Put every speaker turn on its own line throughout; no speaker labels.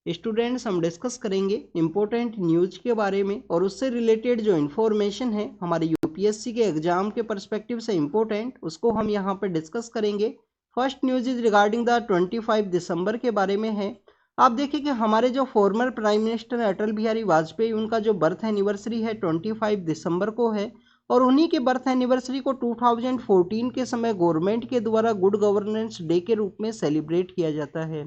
Students हम discuss करेंगे important news के बारे में और उससे रिलेटेड जो इन्फॉर्मेशन है हमारे यूपीएससी के एग्जाम के पर्सपेक्टिव से इम्पोर्टेंट, उसको हम यहाँ पे डिस्कस करेंगे। First news is regarding the 25 दिसंबर के बारे में है। आप देखिए कि हमारे जो former prime minister Atal Bihari Vajpayee, उनका जो बर्थ एनिवर्सरी है 25 दिसंबर को है और उन्हीं के बर्थ एनिवर्सरी को 2014 के समय गवर्नमेंट के द्वारा गुड गवर्नेंस डे के रूप में सेलिब्रेट किया जाता है।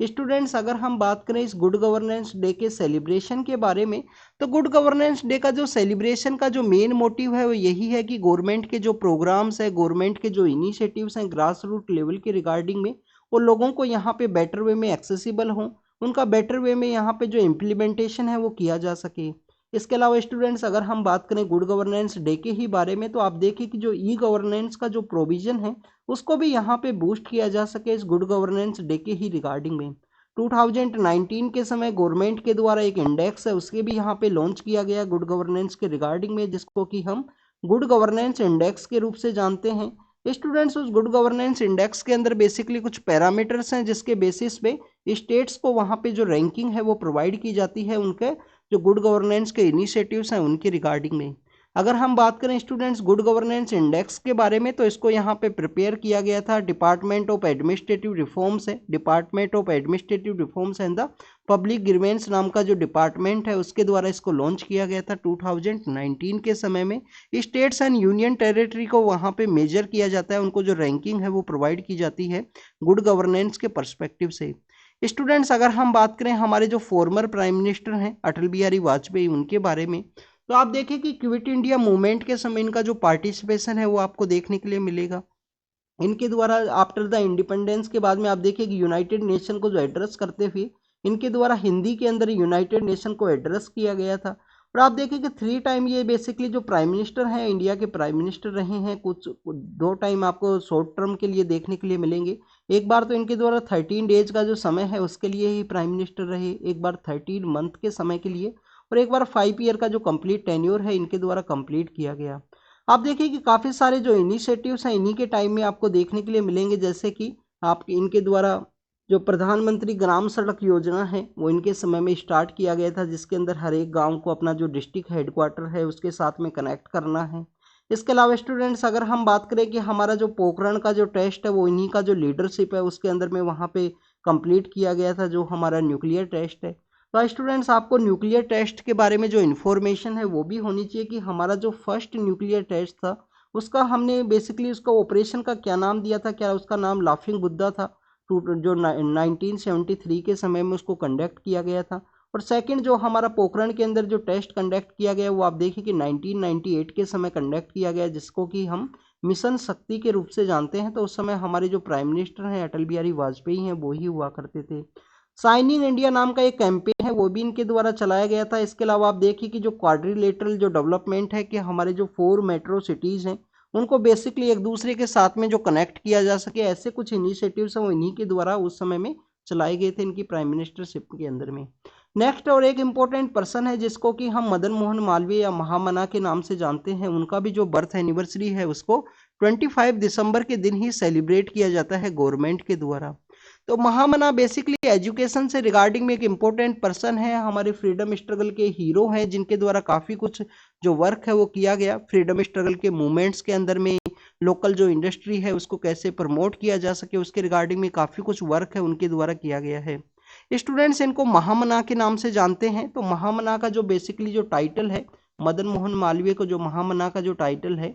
स्टूडेंट्स अगर हम बात करें इस गुड गवर्नेंस डे के सेलिब्रेशन के बारे में, तो गुड गवर्नेंस डे का जो सेलिब्रेशन का जो मेन मोटिव है वो यही है कि गवर्नमेंट के जो प्रोग्राम्स है, गवर्नमेंट के जो इनिशिएटिव्स हैं ग्रास रूट लेवल के रिगार्डिंग में, वो लोगों को यहाँ पे बेटर वे में एक्सेसिबल हों, उनका बेटर वे में यहाँ पे जो इम्प्लीमेंटेशन है वो किया जा सके। इसके अलावा स्टूडेंट्स अगर हम बात करें गुड गवर्नेंस डे के ही बारे में, तो आप देखिए कि जो ई गवर्नेंस का जो प्रोविजन है उसको भी यहाँ पे बूस्ट किया जा सके इस गुड गवर्नेंस डे के ही रिगार्डिंग में। 2019 के समय गवर्नमेंट के द्वारा एक इंडेक्स है उसके भी यहाँ पे लॉन्च किया गया गुड गवर्नेंस के रिगार्डिंग में, जिसको कि हम गुड गवर्नेंस इंडेक्स के रूप से जानते हैं। स्टूडेंट्स उस गुड गवर्नेंस इंडेक्स के अंदर बेसिकली कुछ पैरामीटर्स हैं जिसके बेसिस पे स्टेट्स को वहाँ पे जो रैंकिंग है वो प्रोवाइड की जाती है उनके जो गुड गवर्नेंस के इनिशिएटिव्स हैं उनके रिगार्डिंग में। अगर हम बात करें स्टूडेंट्स गुड गवर्नेंस इंडेक्स के बारे में, तो इसको यहाँ पे प्रिपेयर किया गया था डिपार्टमेंट ऑफ एडमिनिस्ट्रेटिव रिफॉर्म्स है, department of administrative reforms and the public grievance नाम का जो डिपार्टमेंट है उसके द्वारा इसको लॉन्च किया गया था 2019 के समय में। स्टेट्स एंड यूनियन टेरिटरी को वहाँ पे मेजर किया जाता है, उनको जो रैंकिंग है वो प्रोवाइड की जाती है गुड गवर्नेंस के परस्पेक्टिव से। स्टूडेंट्स अगर हम बात करें हमारे जो फॉर्मर प्राइम मिनिस्टर हैं अटल बिहारी वाजपेयी, उनके बारे में, तो आप देखिए कि क्विट इंडिया मूवमेंट के समय इनका जो पार्टिसिपेशन है वो आपको देखने के लिए मिलेगा। इनके द्वारा आफ्टर द इंडिपेंडेंस के बाद में आप देखिए कि यूनाइटेड नेशन को जो एड्रेस करते हुए इनके द्वारा हिंदी के अंदर यूनाइटेड नेशन को एड्रेस किया गया था। और आप देखिए कि 3 टाइम ये बेसिकली जो प्राइम मिनिस्टर हैं इंडिया के प्राइम मिनिस्टर रहे हैं, कुछ 2 टाइम आपको शॉर्ट टर्म के लिए देखने के लिए मिलेंगे। एक बार तो इनके द्वारा 13 डेज का जो समय है उसके लिए ही प्राइम मिनिस्टर रहे, एक बार 13 मंथ के समय के लिए, और एक बार 5 ईयर का जो कंप्लीट टेन्योर है इनके द्वारा कंप्लीट किया गया। आप देखिए कि काफ़ी सारे जो इनिशिएटिव्स हैं इन्हीं के टाइम में आपको देखने के लिए मिलेंगे, जैसे कि आप इनके द्वारा जो प्रधानमंत्री ग्राम सड़क योजना है वो इनके समय में स्टार्ट किया गया था, जिसके अंदर हर एक गांव को अपना जो डिस्ट्रिक्ट हेडक्वार्टर है उसके साथ में कनेक्ट करना है। इसके अलावा स्टूडेंट्स अगर हम बात करें कि हमारा जो पोखरण का जो टेस्ट है वो इन्हीं का जो लीडरशिप है उसके अंदर में वहाँ पे कंप्लीट किया गया था, जो हमारा न्यूक्लियर टेस्ट है। तो स्टूडेंट्स आपको न्यूक्लियर टेस्ट के बारे में जो इन्फॉर्मेशन है वो भी होनी चाहिए कि हमारा जो फर्स्ट न्यूक्लियर टेस्ट था उसका हमने बेसिकली उसका ऑपरेशन का क्या नाम दिया था, क्या उसका नाम लाफिंग बुद्धा था, जो 1973 के समय में उसको कंडक्ट किया गया था। और सेकंड जो हमारा पोखरण के अंदर जो टेस्ट कंडक्ट किया गया वो आप देखिए कि 1998 के समय कंडक्ट किया गया, जिसको कि हम मिशन शक्ति के रूप से जानते हैं। तो उस समय हमारे जो प्राइम मिनिस्टर हैं अटल बिहारी वाजपेयी हैं वो ही हुआ करते थे। साइन इन इंडिया नाम का एक कैंपेन है वो भी इनके द्वारा चलाया गया था। इसके अलावा आप देखिए कि जो क्वाड्रिलेटरल जो डेवलपमेंट है कि हमारे जो 4 मेट्रो सिटीज़ हैं उनको बेसिकली एक दूसरे के साथ में जो कनेक्ट किया जा सके, ऐसे कुछ इनिशिएटिव्स हैं वो इन्हीं के द्वारा उस समय में चलाए गए थे इनकी प्राइम मिनिस्टरशिप के अंदर में। नेक्स्ट और एक इम्पोर्टेंट पर्सन है जिसको कि हम मदन मोहन मालवीय या महामना के नाम से जानते हैं, उनका भी जो बर्थ एनिवर्सरी है उसको 25 दिसंबर के दिन ही सेलिब्रेट किया जाता है गवर्नमेंट के द्वारा। तो महामना बेसिकली एजुकेशन से रिगार्डिंग में एक इम्पोर्टेंट पर्सन है, हमारे फ्रीडम स्ट्रगल के हीरो हैं जिनके द्वारा काफ़ी कुछ जो वर्क है वो किया गया फ्रीडम स्ट्रगल के मूवमेंट्स के अंदर में। लोकल जो इंडस्ट्री है उसको कैसे प्रमोट किया जा सके उसके रिगार्डिंग में काफ़ी कुछ वर्क है उनके द्वारा किया गया है। स्टूडेंट्स इनको महामना के नाम से जानते हैं। तो महामना का जो बेसिकली जो टाइटल है, मदन मोहन मालवीय को जो महामना का जो टाइटल है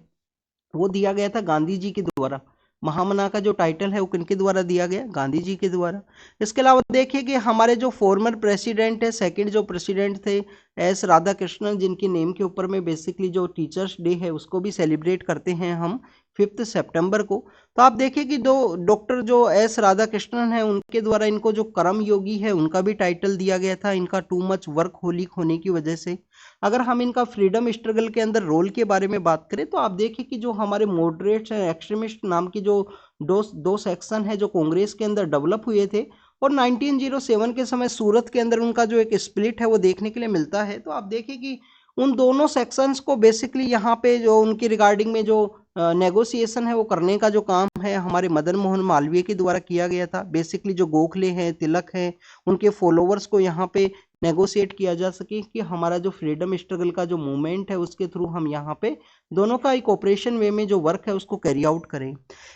वो दिया गया था गांधी जी के द्वारा। महामना का जो टाइटल है वो किनके द्वारा दिया गया, गांधी जी के द्वारा। इसके अलावा देखिए कि हमारे जो फॉर्मर प्रेसिडेंट है, सेकंड जो प्रेसिडेंट थे एस राधा कृष्णन, जिनके नेम के ऊपर में बेसिकली जो टीचर्स डे है उसको भी सेलिब्रेट करते हैं हम 5 सितंबर को। तो आप देखिए कि दो डॉक्टर जो एस राधा कृष्णन है उनके द्वारा इनको जो कर्म योगी है उनका भी टाइटल दिया गया था, इनका टू मच वर्क होलिक होने की वजह से। अगर हम इनका फ्रीडम स्ट्रगल के अंदर रोल के बारे में बात करें तो आप देखिए कि जो हमारे मॉडरेट्स एंड एक्सट्रीमिस्ट नाम की जो दो सेक्शन है जो कांग्रेस के अंदर डेवलप हुए थे, और 1907 के समय सूरत के अंदर उनका जो एक स्प्लिट है वो देखने के लिए मिलता है। तो आप देखिए कि उन दोनों सेक्शंस को बेसिकली यहाँ पे जो उनकी रिगार्डिंग में जो नेगोशिएशन है वो करने का जो काम है हमारे मदन मोहन मालवीय के द्वारा किया गया था। बेसिकली जो गोखले हैं, तिलक हैं, उनके फॉलोवर्स को यहाँ पे नेगोशिएट किया जा सके कि हमारा जो फ्रीडम स्ट्रगल का जो मूवमेंट है उसके थ्रू हम यहाँ पे दोनों का एक ऑपरेशन वे में जो वर्क है उसको कैरी आउट करें।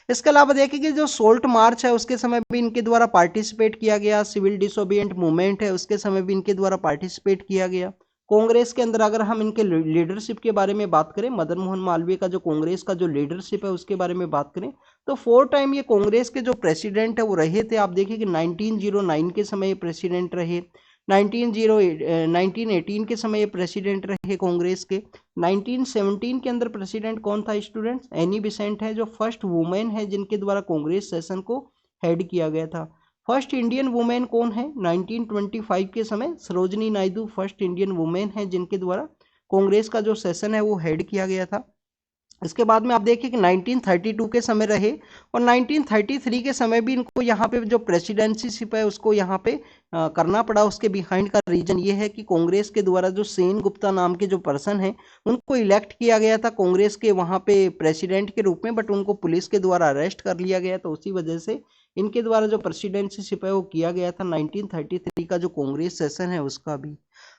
इसके अलावा देखिए कि जो सोल्ट मार्च है उसके समय भी इनके द्वारा पार्टिसिपेट किया गया। सिविल डिसोबिएंट मूवमेंट है उसके समय भी इनके द्वारा पार्टिसिपेट किया गया। कांग्रेस के अंदर अगर हम इनके लीडरशिप के बारे में बात करें, मदन मोहन मालवीय का जो कांग्रेस का जो लीडरशिप है उसके बारे में बात करें तो 4 टाइम ये कांग्रेस के जो प्रेसिडेंट है वो रहे थे। आप देखिए कि 1909 के समय ये प्रेसिडेंट रहे, 1918 के समय ये प्रेसिडेंट रहे कांग्रेस के। 1917 के अंदर प्रेसिडेंट कौन था स्टूडेंट्स? एनी बेसेंट है, जो फर्स्ट वुमेन है जिनके द्वारा कांग्रेस सेशन को हेड किया गया था। फर्स्ट इंडियन वुमेन कौन है? 1925 के समय Sarojini Naidu first Indian women है जिनके द्वारा कांग्रेस का जो सेशन है वो हेड किया गया था। इसके बाद में आप देखिए कि 1932 के समय रहे और 1933 के समय भी इनको यहाँ पे जो प्रेसिडेंसीशिप है उसको यहाँ पे करना पड़ा। उसके बिहाइंड का रीजन ये है कि कांग्रेस के द्वारा जो सेन गुप्ता नाम के जो पर्सन है उनको इलेक्ट किया गया था कांग्रेस के वहाँ पे प्रेसिडेंट के रूप में, बट उनको पुलिस के द्वारा अरेस्ट कर लिया गया। तो उसी वजह से इनके द्वारा जो प्रेसिडेंसीशिप है वो किया गया था 1933 का जो कांग्रेस सेशन है उसका भी।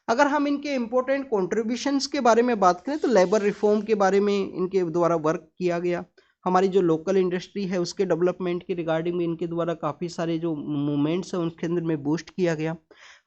अगर हम इनके इम्पोर्टेंट कॉन्ट्रीब्यूशंस के बारे में बात करें तो लेबर रिफॉर्म के बारे में इनके द्वारा वर्क किया गया। हमारी जो लोकल इंडस्ट्री है उसके डेवलपमेंट के रिगार्डिंग में इनके द्वारा काफ़ी सारे जो मूवमेंट्स हैं उसके अंदर में बूस्ट किया गया।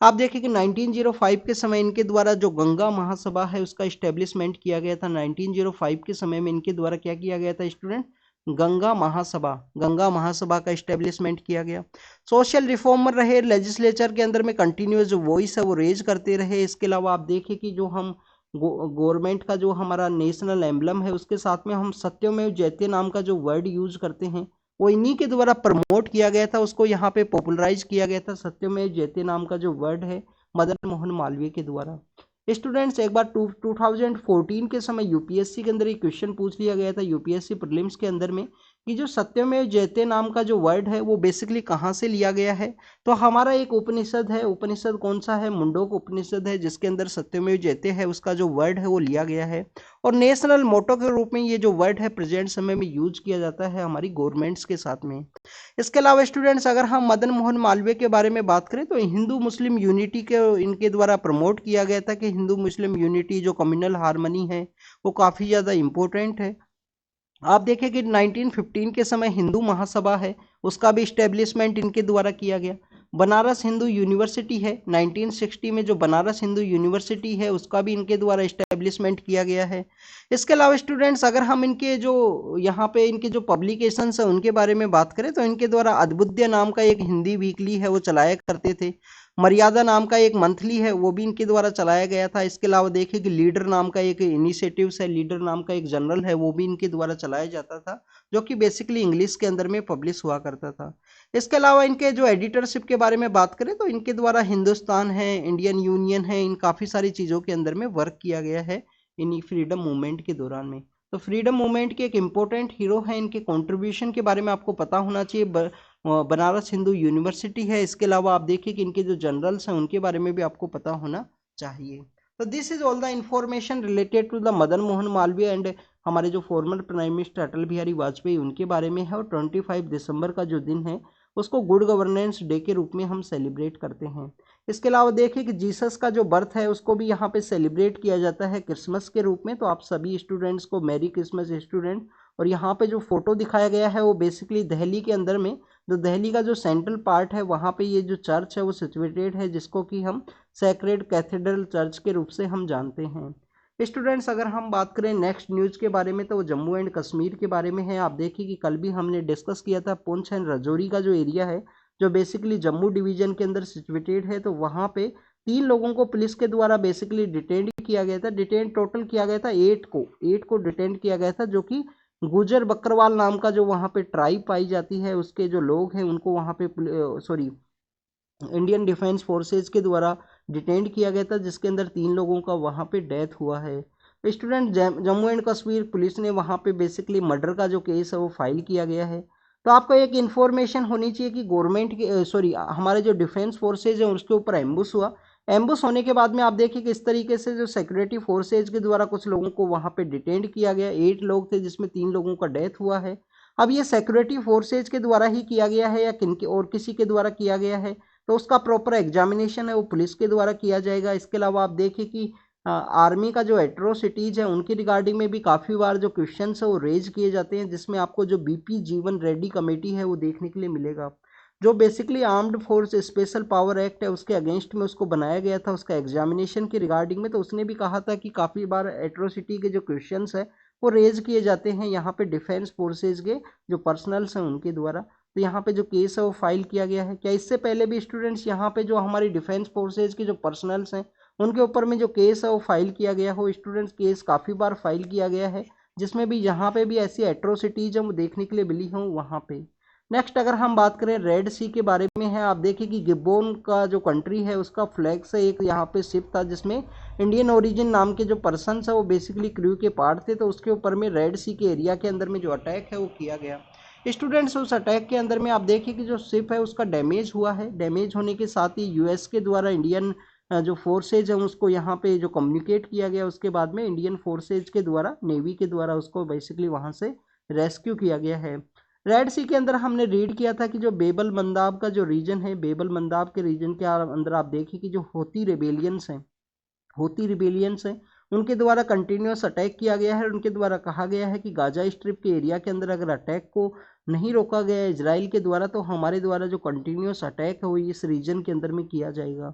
आप देखिए कि 1905 के समय इनके द्वारा जो गंगा महासभा है उसका इस्टेब्लिशमेंट किया गया था। 1905 के समय में इनके द्वारा क्या किया गया था स्टूडेंट? गंगा महासभा का इस्टेब्लिशमेंट किया गया। सोशल रिफॉर्मर रहे, लेजिस्लेचर के अंदर में कंटिन्यूस जो वॉइस है वो रेज करते रहे। इसके अलावा आप देखिए कि जो हम गवर्नमेंट का जो हमारा नेशनल एम्बलम है उसके साथ में हम सत्यमेव जयते नाम का जो वर्ड यूज करते हैं वो इन्हीं के द्वारा प्रमोट किया गया था, उसको यहाँ पे पॉपुलराइज किया गया था। सत्यमेव जयते नाम का जो वर्ड है मदन मोहन मालवीय के द्वारा। स्टूडेंट्स एक बार 2014 के समय यूपीएससी के अंदर एक क्वेश्चन पूछ लिया गया था यूपीएससी प्रीलिम्स के अंदर में कि जो सत्यमेव जयते नाम का जो वर्ड है वो बेसिकली कहाँ से लिया गया है। तो हमारा एक उपनिषद है, उपनिषद कौन सा है? मुंडोक उपनिषद है, जिसके अंदर सत्यमेव जयते है उसका जो वर्ड है वो लिया गया है। और नेशनल मोटो के रूप में ये जो वर्ड है प्रेजेंट समय में यूज किया जाता है हमारी गवर्नमेंट्स के साथ में। इसके अलावा स्टूडेंट्स अगर हम मदन मोहन मालवीय के बारे में बात करें तो हिंदू मुस्लिम यूनिटी के इनके द्वारा प्रमोट किया गया था कि हिंदू मुस्लिम यूनिटी जो कम्युनल हार्मनी है वो काफ़ी ज़्यादा इम्पोर्टेंट है। आप देखिए कि 1915 के समय हिंदू महासभा है उसका भी इस्टेब्लिशमेंट इनके द्वारा किया गया। बनारस हिंदू यूनिवर्सिटी है 1960 में, जो बनारस हिंदू यूनिवर्सिटी है उसका भी इनके द्वारा इस्टेब्लिशमेंट किया गया है। इसके अलावा स्टूडेंट्स अगर हम इनके जो यहाँ पे इनके जो पब्लिकेशंस हैं उनके बारे में बात करें तो इनके द्वारा अद्भुत्य नाम का एक हिंदी वीकली है वो चलाया करते थे। मर्यादा नाम का एक मंथली है वो भी इनके द्वारा चलाया गया था। इसके अलावा देखिए कि लीडर नाम का एक इनिशिएटिव्स है, लीडर नाम का एक जर्नल है वो भी इनके द्वारा चलाया जाता था, जो कि बेसिकली इंग्लिश के अंदर में पब्लिश हुआ करता था। इसके अलावा इनके जो एडिटरशिप के बारे में बात करें तो इनके द्वारा हिंदुस्तान है, इंडियन यूनियन है, इन काफ़ी सारी चीज़ों के अंदर में वर्क किया गया है इन फ्रीडम मूवमेंट के दौरान में। तो फ्रीडम मूवमेंट के एक इम्पोर्टेंट हीरो हैं, इनके कॉन्ट्रीब्यूशन के बारे में आपको पता होना चाहिए। बनारस हिंदू यूनिवर्सिटी है। इसके अलावा आप देखिए कि इनके जो जनरल्स हैं उनके बारे में भी आपको पता होना चाहिए। तो this is all the information related to the Madan Mohan Malviya and हमारे जो former prime minister Atal Bihari Vajpayee उनके बारे में है। और 25 दिसंबर का जो दिन है उसको गुड गवर्नेंस डे के रूप में हम सेलिब्रेट करते हैं। इसके अलावा देखिए कि जीसस का जो बर्थ है उसको भी यहाँ पे सेलिब्रेट किया जाता है क्रिसमस के रूप में। तो आप सभी स्टूडेंट्स को मैरी क्रिसमस स्टूडेंट। और यहाँ पे जो फोटो दिखाया गया है वो बेसिकली दिल्ली के अंदर में जो दिल्ली का जो सेंट्रल पार्ट है वहाँ पे ये जो चर्च है वो सिचुएटेड है, जिसको कि हम सेक्रेड कैथेड्रल चर्च के रूप से हम जानते हैं। स्टूडेंट्स अगर हम बात करें नेक्स्ट न्यूज़ के बारे में तो वो जम्मू एंड कश्मीर के बारे में है। आप देखिए कि कल भी हमने डिस्कस किया था पुंछ एंड राजौरी का जो एरिया है जो बेसिकली जम्मू डिवीजन के अंदर सिचुएटेड है, तो वहाँ पे 3 लोगों को पुलिस के द्वारा बेसिकली डिटेन किया गया था। डिटेन टोटल किया गया था 8 को डिटेन किया गया था, जो कि गुजर बकरवाल नाम का जो वहाँ पे ट्राइब पाई जाती है उसके जो लोग हैं उनको वहाँ पे इंडियन डिफेंस फोर्सेज के द्वारा डिटेन किया गया था, जिसके अंदर 3 लोगों का वहाँ पे डेथ हुआ है। Student Jammu and Kashmir police ने वहाँ पे बेसिकली मर्डर का जो केस है वो फाइल किया गया है। तो आपको एक इन्फॉर्मेशन होनी चाहिए कि गवर्नमेंट के हमारे जो डिफेंस फोर्सेज हैं उसके ऊपर एम्बुश हुआ। एम्बुश होने के बाद में आप देखिए कि इस तरीके से जो सिक्योरिटी फोर्सेज के द्वारा कुछ लोगों को वहां पे डिटेंड किया गया, 8 लोग थे जिसमें 3 लोगों का डेथ हुआ है। अब ये सिक्योरिटी फोर्सेज के द्वारा ही किया गया है या किनके और किसी के द्वारा किया गया है, तो उसका प्रॉपर एग्जामिनेशन है वो पुलिस के द्वारा किया जाएगा। इसके अलावा आप देखिए कि आर्मी का जो एट्रोसिटीज है उनकी रिगार्डिंग में भी काफ़ी बार जो क्वेश्चन है वो रेज किए जाते हैं, जिसमें आपको जो बीपी जीवन रेड्डी कमेटी है वो देखने के लिए मिलेगा। जो basically armed force special power act है उसके अगेंस्ट में उसको बनाया गया था, उसका एग्जामिनेशन की रिगार्डिंग में, तो उसने भी कहा था कि काफ़ी बार एट्रोसिटी के जो क्वेश्चंस है वो रेज किए जाते हैं यहाँ पे डिफेंस फोर्सेज के जो पर्सनल्स हैं उनके द्वारा। तो यहाँ पे जो केस है वो फाइल किया गया है। क्या इससे पहले भी स्टूडेंट्स यहाँ पे जो हमारी डिफेंस फोर्सेज के जो पर्सनल्स हैं उनके ऊपर में जो केस है वो फाइल किया गया हो? स्टूडेंट्स केस काफ़ी बार फाइल किया गया है, जिसमें भी यहाँ पे भी ऐसी एट्रोसिटीज हम देखने के लिए मिली हों वहाँ पे। नेक्स्ट अगर हम बात करें रेड सी के बारे में है, आप देखिए कि गिब्बोन का जो कंट्री है उसका फ्लैग से एक यहाँ पे शिप था जिसमें इंडियन ओरिजिन नाम के जो पर्सन है वो बेसिकली क्रू के पार्ट थे, तो उसके ऊपर में रेड सी के एरिया के अंदर में जो अटैक है वो किया गया। स्टूडेंट्स उस अटैक के अंदर में आप देखिए कि जो शिप है उसका डैमेज हुआ है, डैमेज होने के साथ ही यूएस के द्वारा इंडियन जो फोर्सेज है उसको यहाँ पे जो कम्युनिकेट किया गया, उसके बाद में इंडियन फोर्सेज के द्वारा नेवी के द्वारा उसको बेसिकली वहाँ से रेस्क्यू किया गया है। रेड सी के अंदर हमने रीड किया था कि जो बेबल मंदाब का जो रीजन है, बेबल मंदाब के रीजन के अंदर आप देखिए कि जो होती रिबेलियंस हैं उनके द्वारा कंटिन्यूस अटैक किया गया है। उनके द्वारा कहा गया है कि गाजा स्ट्रिप के एरिया के अंदर अगर अटैक को नहीं रोका गया इजराइल के द्वारा तो हमारे द्वारा जो कंटिन्यूस अटैक है वो इस रीजन के अंदर में किया जाएगा।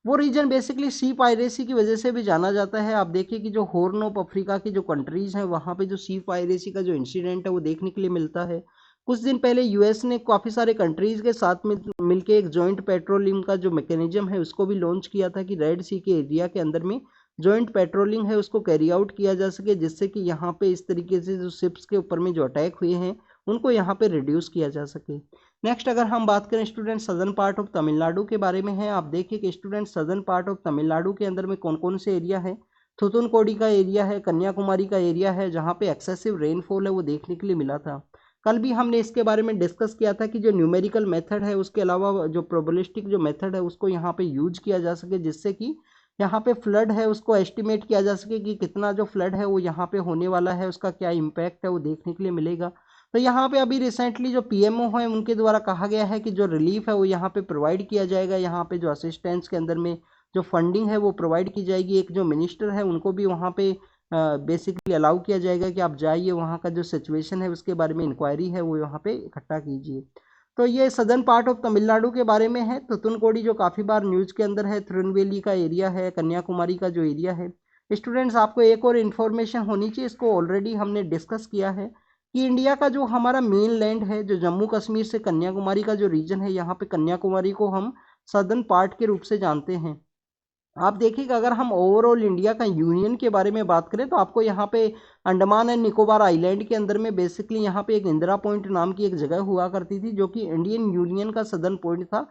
वो रीजन बेसिकली सी पायरेसी की वजह से भी जाना जाता है। आप देखिए कि जो हॉर्न ऑफ अफ्रीका की जो कंट्रीज हैं वहाँ पे जो सी पायरेसी का जो इंसिडेंट है वो देखने के लिए मिलता है। कुछ दिन पहले यूएस ने काफ़ी सारे कंट्रीज के साथ में मिलकर एक जॉइंट पेट्रोलिंग का जो मैकेनिज्म है उसको भी लॉन्च किया था कि रेड सी के एरिया के अंदर में जॉइंट पेट्रोलिंग है उसको कैरी आउट किया जा सके, जिससे कि यहाँ पे इस तरीके से जो शिप्स के ऊपर में जो अटैक हुए हैं उनको यहाँ पे रिड्यूस किया जा सके। नेक्स्ट अगर हम बात करें student southern part of Tamil Nadu के बारे में है, आप देखिए कि student southern part of Tamil Nadu के अंदर में कौन कौन से एरिया है। थुतुनकोडी का एरिया है, कन्याकुमारी का एरिया है जहाँ पे एक्सेसिव रेनफॉल है वो देखने के लिए मिला था। कल भी हमने इसके बारे में डिस्कस किया था कि जो न्यूमेरिकल मेथड है उसके अलावा जो प्रोबेबिलिस्टिक जो मेथड है उसको यहाँ पे यूज किया जा सके, जिससे कि यहाँ पे फ्लड है उसको एस्टिमेट किया जा सके कि कितना जो फ्लड है वो यहाँ पे होने वाला है, उसका क्या इम्पैक्ट है वो देखने के लिए मिलेगा। तो यहाँ पे अभी रिसेंटली जो पीएमओ है उनके द्वारा कहा गया है कि जो रिलीफ है वो यहाँ पे प्रोवाइड किया जाएगा, यहाँ पे जो असिस्टेंस के अंदर में जो फंडिंग है वो प्रोवाइड की जाएगी। एक जो मिनिस्टर है उनको भी वहाँ पे बेसिकली अलाउ किया जाएगा कि आप जाइए वहाँ का जो सिचुएशन है उसके बारे में इंक्वायरी है वो यहाँ पे इकट्ठा कीजिए। तो ये सदर्न पार्ट ऑफ तमिलनाडु के बारे में है। तो तुतुनकोडी जो काफ़ी बार न्यूज़ के अंदर है, तिरुनेलवेली का एरिया है, कन्याकुमारी का जो एरिया है। स्टूडेंट्स आपको एक और इन्फॉर्मेशन होनी चाहिए, इसको ऑलरेडी हमने डिस्कस किया है कि इंडिया का जो हमारा मेन लैंड है जो जम्मू कश्मीर से कन्याकुमारी का जो रीजन है, यहाँ पे कन्याकुमारी को हम सदर्न पार्ट के रूप से जानते हैं। आप देखिएगा अगर हम ओवरऑल इंडिया का यूनियन के बारे में बात करें तो आपको यहाँ पे अंडमान एंड निकोबार आइलैंड के अंदर में बेसिकली यहाँ पे एक इंदिरा पॉइंट नाम की एक जगह हुआ करती थी जो कि इंडियन यूनियन का सदर्न पॉइंट था।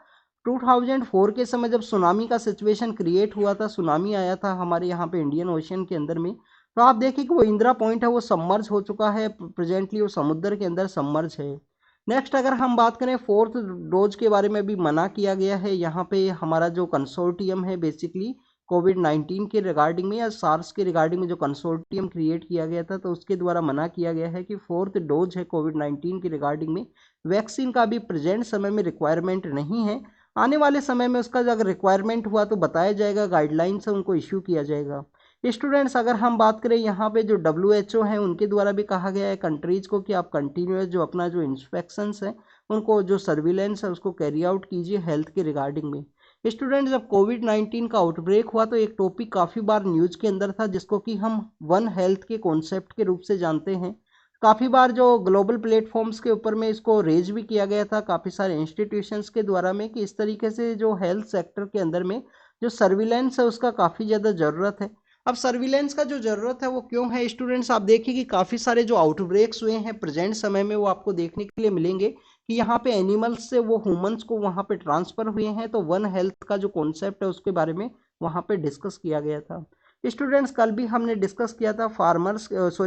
2004 के समय जब सुनामी का सिचुएशन क्रिएट हुआ था, सुनामी आया था हमारे यहाँ पे इंडियन ओशन के अंदर में, तो आप देखिए कि वो इंदिरा पॉइंट है वो सबमर्ज हो चुका है, प्रेजेंटली वो समुद्र के अंदर सबमर्ज है। नेक्स्ट अगर हम बात करें फोर्थ डोज के बारे में भी मना किया गया है। यहाँ पे हमारा जो कंसोर्टियम है बेसिकली कोविड-19 के रिगार्डिंग में या सार्स के रिगार्डिंग में जो कंसोर्टियम क्रिएट किया गया था तो उसके द्वारा मना किया गया है कि फोर्थ डोज है कोविड-19 के रिगार्डिंग में वैक्सीन का भी प्रेजेंट समय में रिक्वायरमेंट नहीं है। आने वाले समय में उसका अगर रिक्वायरमेंट हुआ तो बताया जाएगा, गाइडलाइंस है उनको इश्यू किया जाएगा। स्टूडेंट्स अगर हम बात करें यहाँ पे जो WHO है उनके द्वारा भी कहा गया है कंट्रीज को कि आप कंटिन्यूस जो अपना जो इंस्पेक्शंस है उनको जो सर्विलेंस है उसको कैरी आउट कीजिए हेल्थ के रिगार्डिंग में। स्टूडेंट्स जब कोविड-19 का आउटब्रेक हुआ तो एक टॉपिक काफ़ी बार न्यूज़ के अंदर था जिसको कि हम वन हेल्थ के कॉन्सेप्ट के रूप से जानते हैं। काफ़ी बार जो ग्लोबल प्लेटफॉर्म्स के ऊपर में इसको रेज भी किया गया था काफ़ी सारे इंस्टीट्यूशंस के द्वारा में कि इस तरीके से जो हेल्थ सेक्टर के अंदर में जो सर्विलेंस है उसका काफ़ी ज़्यादा ज़रूरत है। अब सर्विलेंस का जो ज़रूरत है वो क्यों है स्टूडेंट्स, आप देखिए कि काफ़ी सारे जो आउटब्रेक्स हुए हैं प्रेजेंट समय में वो आपको देखने के लिए मिलेंगे कि यहाँ पे एनिमल्स से वो ह्यूमंस को वहाँ पे ट्रांसफ़र हुए हैं। तो वन हेल्थ का जो कॉन्सेप्ट है उसके बारे में वहाँ पे डिस्कस किया गया था। स्टूडेंट्स कल भी हमने डिस्कस किया था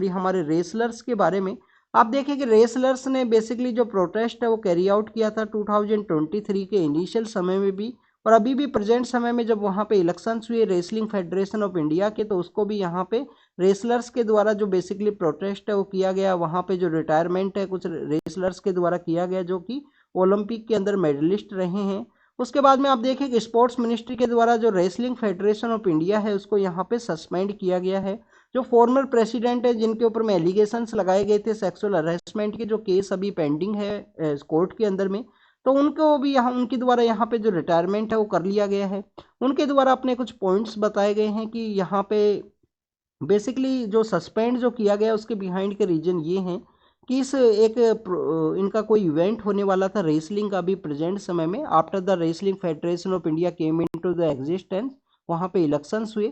हमारे रेसलर्स के बारे में। आप देखिए कि रेसलर्स ने बेसिकली जो प्रोटेस्ट है वो कैरी आउट किया था 2023 के इनिशियल समय में भी और अभी भी प्रेजेंट समय में जब वहाँ पे इलेक्शंस हुए रेसलिंग फेडरेशन ऑफ इंडिया के, तो उसको भी यहाँ पे रेसलर्स के द्वारा जो बेसिकली प्रोटेस्ट है वो किया गया। वहाँ पे जो रिटायरमेंट है कुछ रेसलर्स के द्वारा किया गया जो कि ओलंपिक के अंदर मेडलिस्ट रहे हैं। उसके बाद में आप देखें कि स्पोर्ट्स मिनिस्ट्री के द्वारा जो रेसलिंग फेडरेशन ऑफ इंडिया है उसको यहाँ पे सस्पेंड किया गया है। जो फॉर्मर प्रेसिडेंट है जिनके ऊपर में एलिगेशंस लगाए गए थे सेक्सुअल हरेसमेंट के, जो केस अभी पेंडिंग है कोर्ट के अंदर में, तो उनको भी यहाँ उनके द्वारा यहाँ पे जो रिटायरमेंट है वो कर लिया गया है। उनके द्वारा अपने कुछ पॉइंट्स बताए गए हैं कि यहाँ पे बेसिकली जो सस्पेंड जो किया गया उसके बिहाइंड के रीजन ये हैं कि इस एक इनका कोई इवेंट होने वाला था रेसलिंग का अभी प्रेजेंट समय में, after the wrestling federation of India came into the existence, वहाँ पे इलेक्शंस हुए।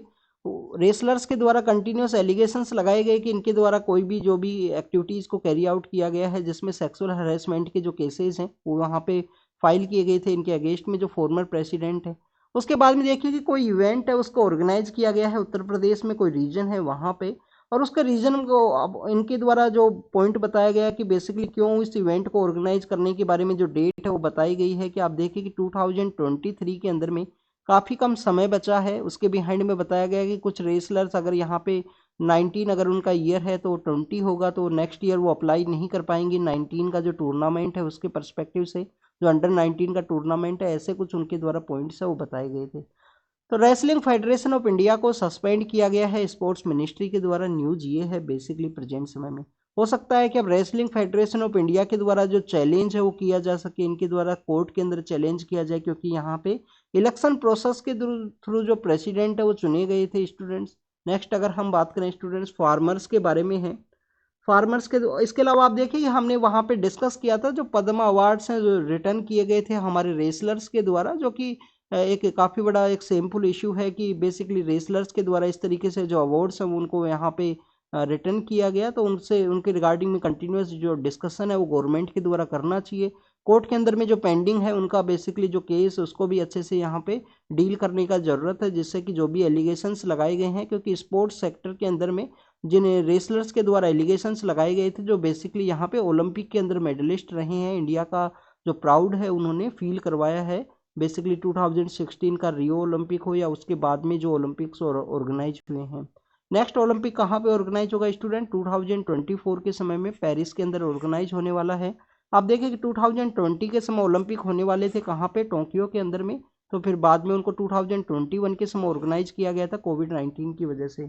रेसलर्स के द्वारा कंटिन्यूस एलिगेशंस लगाए गए कि इनके द्वारा कोई भी जो भी एक्टिविटीज़ को कैरी आउट किया गया है जिसमें सेक्सुअल हरेसमेंट के जो केसेस हैं वो वहाँ पे फाइल किए गए थे इनके अगेंस्ट में जो फॉर्मर प्रेसिडेंट है। उसके बाद में देखिए कि कोई इवेंट है उसको ऑर्गेनाइज किया गया है उत्तर प्रदेश में, कोई रीजन है वहाँ पे, और उसका रीजन को अब इनके द्वारा जो पॉइंट बताया गया कि बेसिकली क्यों इस इवेंट को ऑर्गेनाइज करने के बारे में जो डेट है वो बताई गई है कि आप देखिए कि 2023 के अंदर में काफ़ी कम समय बचा है। उसके बिहाइंड में बताया गया कि कुछ रेसलर्स अगर यहाँ पे 19 अगर उनका ईयर है तो 20 होगा तो नेक्स्ट ईयर वो अप्लाई नहीं कर पाएंगे 19 का जो टूर्नामेंट है उसके पर्सपेक्टिव से, जो अंडर 19 का टूर्नामेंट है। ऐसे कुछ उनके द्वारा पॉइंट्स है वो बताए गए थे। तो रेसलिंग फेडरेशन ऑफ इंडिया को सस्पेंड किया गया है स्पोर्ट्स मिनिस्ट्री के द्वारा। न्यूज ये है बेसिकली प्रेजेंट समय में। हो सकता है कि अब रेसलिंग फेडरेशन ऑफ इंडिया के द्वारा जो चैलेंज है वो किया जा सके, इनके द्वारा कोर्ट के अंदर चैलेंज किया जाए, क्योंकि यहाँ पे इलेक्शन प्रोसेस के थ्रू जो प्रेसिडेंट है वो चुने गए थे स्टूडेंट्स। नेक्स्ट अगर हम बात करें स्टूडेंट्स फार्मर्स के बारे में है, फार्मर्स के इसके अलावा आप देखिए हमने वहाँ पे डिस्कस किया था जो पद्मा अवार्ड्स हैं जो रिटर्न किए गए थे हमारे रेसलर्स के द्वारा, जो कि एक काफ़ी बड़ा एक सेमफुल इशू है कि बेसिकली रेसलर्स के द्वारा इस तरीके से जो अवार्ड्स हैं उनको यहाँ पे रिटर्न किया गया। तो उनसे उनके रिगार्डिंग में कंटिन्यूस जो डिस्कशन है वो गवर्नमेंट के द्वारा करना चाहिए। कोर्ट के अंदर में जो पेंडिंग है उनका बेसिकली जो केस उसको भी अच्छे से यहाँ पे डील करने का ज़रूरत है, जिससे कि जो भी एलिगेशंस लगाए गए हैं, क्योंकि स्पोर्ट्स सेक्टर के अंदर में जिन रेसलर्स के द्वारा एलिगेशंस लगाए गए थे जो बेसिकली यहाँ पे ओलंपिक के अंदर मेडलिस्ट रहे हैं, इंडिया का जो प्राउड है उन्होंने फील करवाया है। बेसिकली 2016 का रियो ओलंपिक हो या उसके बाद में जो ओलंपिक्स ऑर्गेनाइज हुए हैं। नेक्स्ट ओलंपिक कहाँ पे ऑर्गेनाइज होगा स्टूडेंट? 2024 के समय में पेरिस के अंदर ऑर्गेनाइज होने वाला है। आप देखें कि 2020 के समय ओलंपिक होने वाले थे कहाँ पे? टोक्यो के अंदर में। तो फिर बाद में उनको 2021 के समय ऑर्गेनाइज किया गया था कोविड-19 की वजह से।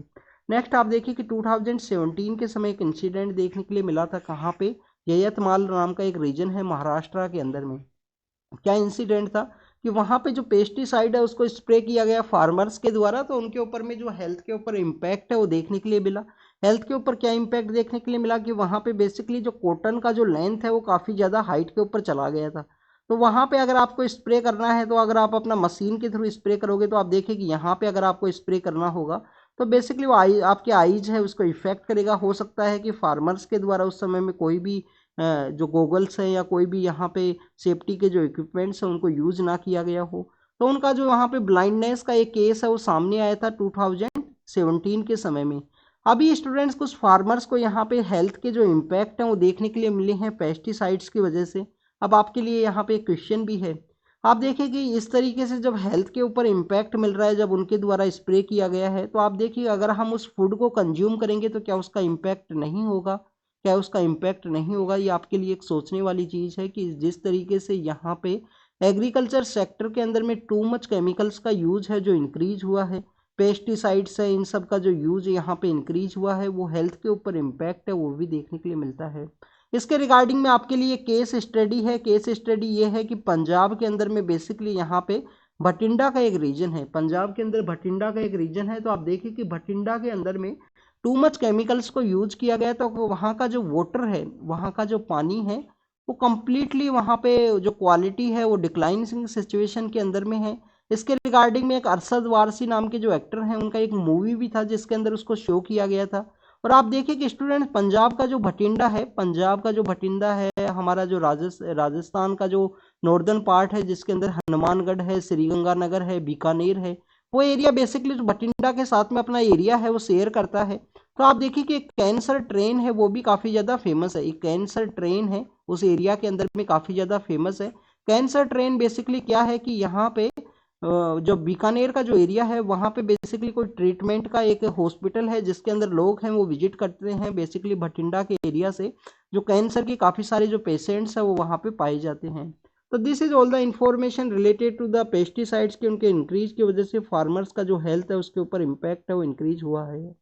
नेक्स्ट आप देखिए कि 2017 के समय एक इंसिडेंट देखने के लिए मिला था कहाँ पे? यवतमाल नाम का एक रीजन है महाराष्ट्र के अंदर में। क्या इंसिडेंट था कि वहाँ पे जो पेस्टिसाइड है उसको स्प्रे किया गया फार्मर्स के द्वारा, तो उनके ऊपर में जो हेल्थ के ऊपर इम्पैक्ट है वो देखने के लिए मिला। हेल्थ के ऊपर क्या इम्पैक्ट देखने के लिए मिला कि वहाँ पे बेसिकली जो कॉटन का जो लेंथ है वो काफ़ी ज़्यादा हाइट के ऊपर चला गया था। तो वहाँ पे अगर आपको स्प्रे करना है तो अगर आप अपना मशीन के थ्रू स्प्रे करोगे तो आप देखिए कि यहाँ पे अगर आपको स्प्रे करना होगा तो बेसिकली वो आपके आईज है उसको इफेक्ट करेगा। हो सकता है कि फार्मर्स के द्वारा उस समय में कोई भी जो गोगल्स हैं या कोई भी यहाँ पे सेफ्टी के जो इक्विपमेंट्स हैं उनको यूज़ ना किया गया हो, तो उनका जो वहाँ पे ब्लाइंडनेस का एक केस है वो सामने आया था 2017 के समय में। अभी स्टूडेंट्स कुछ फार्मर्स को यहाँ पे हेल्थ के जो इम्पैक्ट हैं वो देखने के लिए मिले हैं पेस्टिसाइड्स की वजह से। अब आपके लिए यहाँ पे एक क्वेश्चन भी है, आप देखिए कि इस तरीके से जब हेल्थ के ऊपर इम्पैक्ट मिल रहा है जब उनके द्वारा स्प्रे किया गया है, तो आप देखिए अगर हम उस फूड को कंज्यूम करेंगे तो क्या उसका इम्पैक्ट नहीं होगा? क्या उसका इम्पैक्ट नहीं होगा? ये आपके लिए एक सोचने वाली चीज़ है कि जिस तरीके से यहाँ पे एग्रीकल्चर सेक्टर के अंदर में टू मच केमिकल्स का यूज है जो इंक्रीज हुआ है, पेस्टिसाइड्स है, इन सब का जो यूज यहाँ पे इंक्रीज हुआ है, वो हेल्थ के ऊपर इम्पैक्ट है वो भी देखने के लिए मिलता है। इसके रिगार्डिंग में आपके लिए केस स्टडी है। केस स्टडी ये है कि पंजाब के अंदर में बेसिकली यहाँ पे भटिंडा का एक रीजन है, पंजाब के अंदर भटिंडा का एक रीजन है। तो आप देखिए कि भटिंडा के अंदर में टू मच केमिकल्स को यूज किया गया, तो वहाँ का जो वाटर है, वहाँ का जो पानी है वो कम्प्लीटली वहाँ पे जो क्वालिटी है वो डिक्लाइनिंग सिचुएशन के अंदर में है। इसके रिगार्डिंग में एक अरशद वारसी नाम के जो एक्टर हैं उनका एक मूवी भी था जिसके अंदर उसको शो किया गया था। और आप देखिए कि स्टूडेंट पंजाब का जो भटिंडा है, पंजाब का जो भटिंडा है, हमारा जो राजस्थान का जो नॉर्दर्न पार्ट है जिसके अंदर हनुमानगढ़ है, श्रीगंगानगर है, बीकानेर है, वो एरिया बेसिकली जो भटिंडा के साथ में अपना एरिया है वो शेयर करता है। तो आप देखिए कि एक कैंसर ट्रेन है वो भी काफ़ी ज़्यादा फेमस है, एक कैंसर ट्रेन है उस एरिया के अंदर में काफ़ी ज़्यादा फेमस है। कैंसर ट्रेन बेसिकली क्या है कि यहाँ पे जो बीकानेर का जो एरिया है वहाँ पे बेसिकली कोई ट्रीटमेंट का एक हॉस्पिटल है जिसके अंदर लोग हैं वो विजिट करते हैं बेसिकली भटिंडा के एरिया से, जो कैंसर के काफ़ी सारे जो पेशेंट्स हैं वो वहाँ पे पाए जाते हैं। तो this is all the information related to the pesticides के उनके इंक्रीज की वजह से फार्मर्स का जो हेल्थ है उसके ऊपर इम्पैक्ट है वो इंक्रीज हुआ है।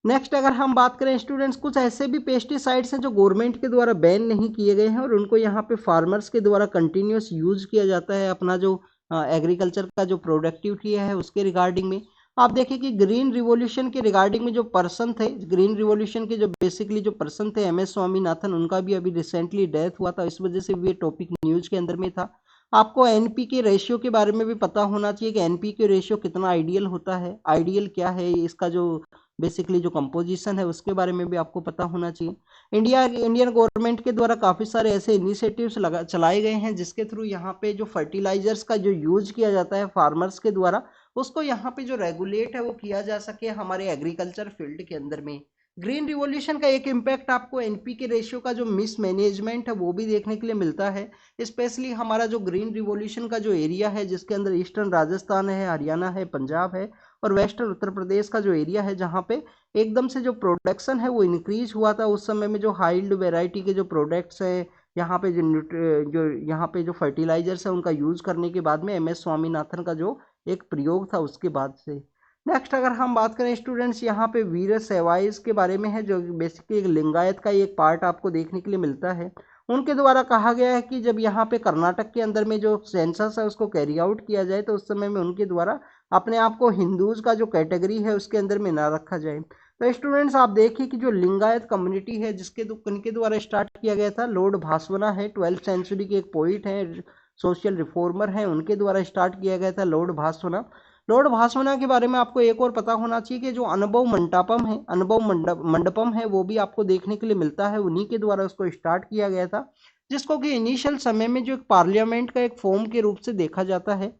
नेक्स्ट अगर हम बात करें स्टूडेंट्स, कुछ ऐसे भी पेस्टिसाइड्स हैं जो गवर्नमेंट के द्वारा बैन नहीं किए गए हैं और उनको यहाँ पे फार्मर्स के द्वारा कंटिन्यूस यूज किया जाता है अपना जो एग्रीकल्चर का जो प्रोडक्टिविटी है उसके रिगार्डिंग में। आप देखिए कि ग्रीन रिवॉल्यूशन के रिगार्डिंग में जो पर्सन थे, ग्रीन रिवॉल्यूशन के जो बेसिकली जो पर्सन थे MS स्वामीनाथन, उनका भी अभी रिसेंटली डेथ हुआ था, इस वजह से भी ये टॉपिक न्यूज के अंदर में था। आपको NPK रेशियो के बारे में भी पता होना चाहिए कि NPK रेशियो कितना आइडियल होता है, आइडियल क्या है, इसका जो बेसिकली जो कंपोजिशन है उसके बारे में भी आपको पता होना चाहिए। इंडियन गवर्नमेंट के द्वारा काफ़ी सारे ऐसे इनिशिएटिव्स चलाए गए हैं जिसके थ्रू यहाँ पे जो फर्टिलाइजर्स का जो यूज किया जाता है फार्मर्स के द्वारा उसको यहाँ पे जो रेगुलेट है वो किया जा सके हमारे एग्रीकल्चर फील्ड के अंदर में। ग्रीन रिवॉल्यूशन का एक इम्पैक्ट आपको NPK रेशियो का जो मिसमैनेजमेंट है वो भी देखने के लिए मिलता है। स्पेशली हमारा जो ग्रीन रिवॉल्यूशन का जो एरिया है जिसके अंदर ईस्टर्न राजस्थान है, हरियाणा है, पंजाब है और वेस्टर्न उत्तर प्रदेश का जो एरिया है जहाँ पे एकदम से जो प्रोडक्शन है वो इंक्रीज हुआ था उस समय में, जो हाइल्ड वेराइटी के जो प्रोडक्ट्स है यहाँ पे जो यहाँ पे जो फर्टिलाइजर्स है उनका यूज करने के बाद में MS स्वामीनाथन का जो एक प्रयोग था उसके बाद से। नेक्स्ट अगर हम बात करें स्टूडेंट्स, यहाँ पे वीर सेवाइस के बारे में है जो बेसिकली एक लिंगायत का एक पार्ट आपको देखने के लिए मिलता है। उनके द्वारा कहा गया है कि जब यहाँ पे कर्नाटक के अंदर में जो सेंसस है उसको कैरी आउट किया जाए तो उस समय में उनके द्वारा अपने आप को हिंदूज का जो कैटेगरी है उसके अंदर में ना रखा जाए। तो स्टूडेंट्स आप देखिए कि जो लिंगायत कम्युनिटी है इनके द्वारा स्टार्ट किया गया था, लॉर्ड भास्वना है 12th सेंचुरी के एक पोइट हैं, सोशल रिफॉर्मर हैं, उनके द्वारा स्टार्ट किया गया था लॉर्ड भास्वना। लॉर्ड भास्वना के बारे में आपको एक और पता होना चाहिए कि जो अनुभव मंडपम है, अनुभव मंडपम है वो भी आपको देखने के लिए मिलता है, उन्हीं के द्वारा उसको स्टार्ट किया गया था, जिसको कि इनिशियल समय में जो एक पार्लियामेंट का एक फॉर्म के रूप से देखा जाता है।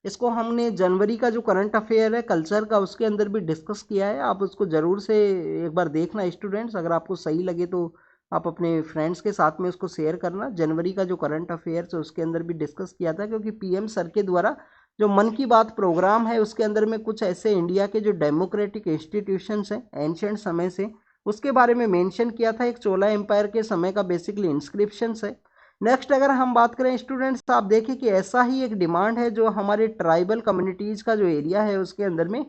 इसको हमने जनवरी का जो करंट अफेयर है कल्चर का उसके अंदर भी डिस्कस किया है, आप उसको ज़रूर से एक बार देखना स्टूडेंट्स, अगर आपको सही लगे तो आप अपने फ्रेंड्स के साथ में उसको शेयर करना। जनवरी का जो करंट अफेयर्स है उसके अंदर भी डिस्कस किया था, क्योंकि PM सर के द्वारा जो मन की बात प्रोग्राम है उसके अंदर में कुछ ऐसे इंडिया के जो डेमोक्रेटिक इंस्टीट्यूशंस हैं एंशिएंट समय से उसके बारे में मेंशन किया था, एक चोला एम्पायर के समय का बेसिकली इंस्क्रिप्शंस है। नेक्स्ट अगर हम बात करें स्टूडेंट्स, आप देखिए कि ऐसा ही एक डिमांड है जो हमारे ट्राइबल कम्युनिटीज़ का जो एरिया है उसके अंदर में